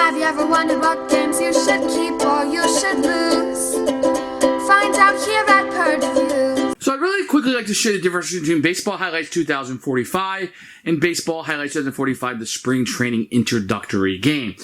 Have you ever wondered what games you should keep or you should lose? Find out here at Purge Reviews. So I'd really quickly like to share the difference between Baseball Highlights 2045 and Baseball Highlights 2045, the Spring Training Introductory Game.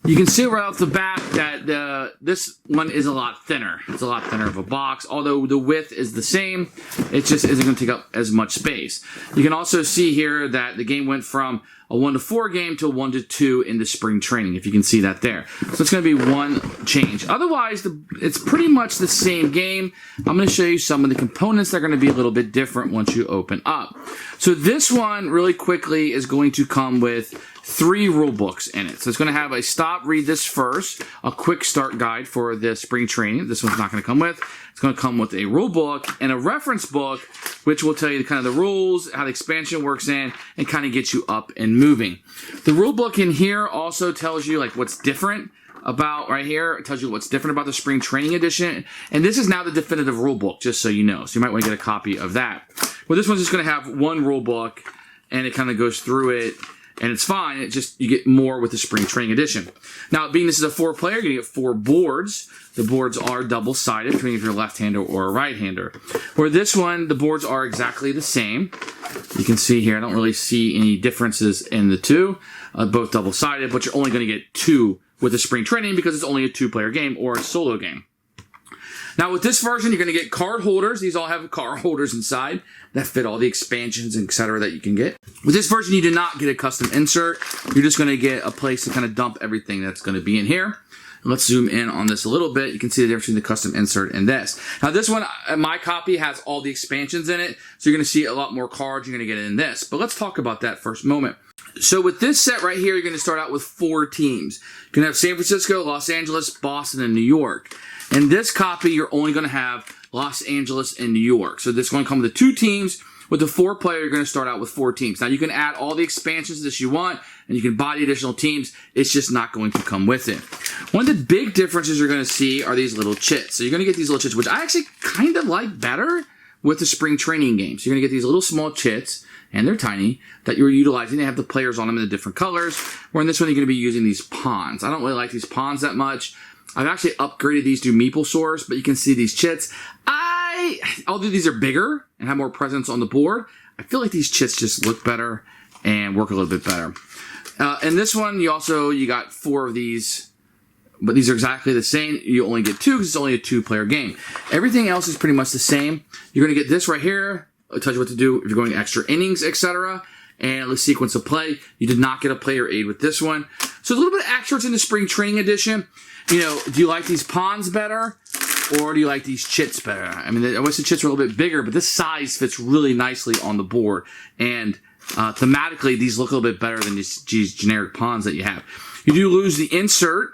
You can see right off the bat that this one is a lot thinner. It's a lot thinner of a box, although the width is the same. It just isn't going to take up as much space. You can also see here that the game went from a 1-4 game to a 1-2 in the spring training, if you can see that there. So it's going to be one change. Otherwise, it's pretty much the same game. I'm going to show you some of the components that are going to be a little bit different once you open up. So this one, really quickly, is going to come with 3 rule books in it. So it's going to have a stop, read this first, a quick start guide for the spring training. This one's not going to come with. It's going to come with a rule book and a reference book, which will tell you kind of the rules, how the expansion works in, and kind of get you up and moving. The rule book in here also tells you like what's different about right here. It tells you what's different about the spring training edition. And this is now the definitive rule book, just so you know. So you might want to get a copy of that. Well, this one's just going to have one rule book, and it kind of goes through it. And it's fine. It just, you get more with the Spring Training Edition. Now, being this is a 4-player, you're going to get 4 boards. The boards are double-sided, depending if you're a left-hander or a right-hander. Where this one, the boards are exactly the same. You can see here, I don't really see any differences in the two. Both double-sided, but you're only going to get 2 with the Spring Training because it's only a 2-player game or a solo game. Now, with this version, you're going to get card holders. These all have card holders inside that fit all the expansions, etc. that you can get. With this version, you do not get a custom insert. You're just going to get a place to kind of dump everything that's going to be in here. Let's zoom in on this a little bit. You can see the difference between the custom insert and this. Now, this one, my copy has all the expansions in it, so you're going to see a lot more cards you're going to get in this. But let's talk about that first moment. So with this set right here, you're going to start out with 4 teams. You're going to have San Francisco, Los Angeles, Boston, and New York. In this copy, you're only going to have Los Angeles and New York. So this is going to come with the 2 teams. With the 4-player, you're going to start out with 4 teams. Now, you can add all the expansions that you want, and you can buy the additional teams. It's just not going to come with it. One of the big differences you're going to see are these little chits. So you're going to get these little chits, which I actually kind of like better with the spring training games. You're going to get these little small chits, and they're tiny, that you're utilizing. They have the players on them in the different colors. Where in this one, you're going to be using these pawns. I don't really like these pawns that much. I've actually upgraded these to meeple source, but you can see these chits. Although these are bigger and have more presence on the board, I feel like these chits just look better and work a little bit better. In this one, you got 4 of these, but these are exactly the same. You only get 2 because it's only a 2-player game. Everything else is pretty much the same. You're going to get this right here. It'll tell you what to do if you're going extra innings, etc. And the sequence of play. You did not get a player aid with this one. So a little bit of extras in the spring training edition. You know, do you like these pawns better? Or do you like these chits better? I mean, I wish the chits were a little bit bigger, but this size fits really nicely on the board. And thematically, these look a little bit better than these generic pawns that you have. You do lose the insert.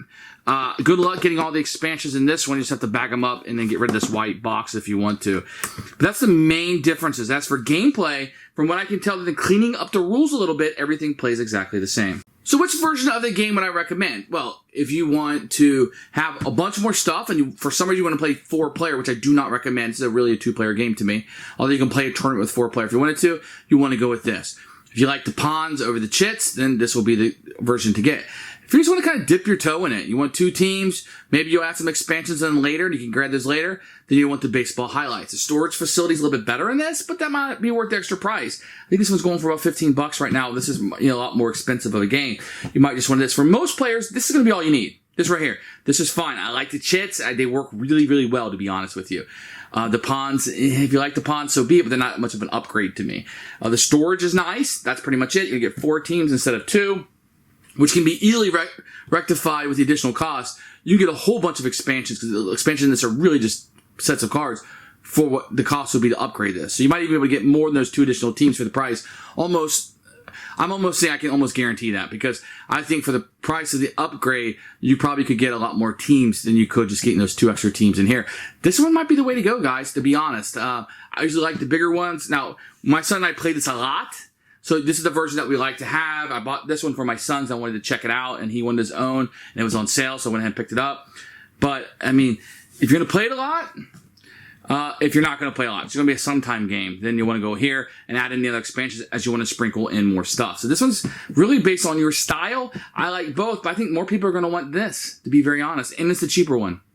Good luck getting all the expansions in this one. You just have to bag them up and then get rid of this white box if you want to. But that's the main differences. As for gameplay, from what I can tell, then cleaning up the rules a little bit, everything plays exactly the same. So which version of the game would I recommend? Well, if you want to have a bunch more stuff and for some reason you want to play 4-player, which I do not recommend. It's really a 2-player game to me. Although you can play a tournament with 4-player if you wanted to, you want to go with this. If you like the pawns over the chits, then this will be the version to get. If you just want to kind of dip your toe in it, you want 2 teams, maybe you'll add some expansions in later, and you can grab those later, then you want the baseball highlights. The storage facility is a little bit better in this, but that might be worth the extra price. I think this one's going for about $15 right now. This is a lot more expensive of a game. You might just want this. For most players, this is going to be all you need. This right here. This is fine. I like the chits. They work really, really well, to be honest with you. The pawns, if you like the pawns, so be it, but they're not much of an upgrade to me. The storage is nice. That's pretty much it. You get 4 teams instead of 2. Which can be easily rectified with the additional cost. You can get a whole bunch of expansions, because the expansions in this are really just sets of cards for what the cost would be to upgrade this. So you might even be able to get more than those 2 additional teams for the price. I'm almost saying I can almost guarantee that, because I think for the price of the upgrade, you probably could get a lot more teams than you could just getting those 2 extra teams in here. This one might be the way to go, guys, to be honest. I usually like the bigger ones. Now, my son and I play this a lot. So this is the version that we like to have. I bought this one for my sons. I wanted to check it out, and he wanted his own, and it was on sale, so I went ahead and picked it up. But, I mean, if you're going to play it a lot, If you're not going to play a lot, it's going to be a sometime game. Then you want to go here and add in the other expansions as you want to sprinkle in more stuff. So this one's really based on your style. I like both, but I think more people are going to want this, to be very honest. And it's the cheaper one.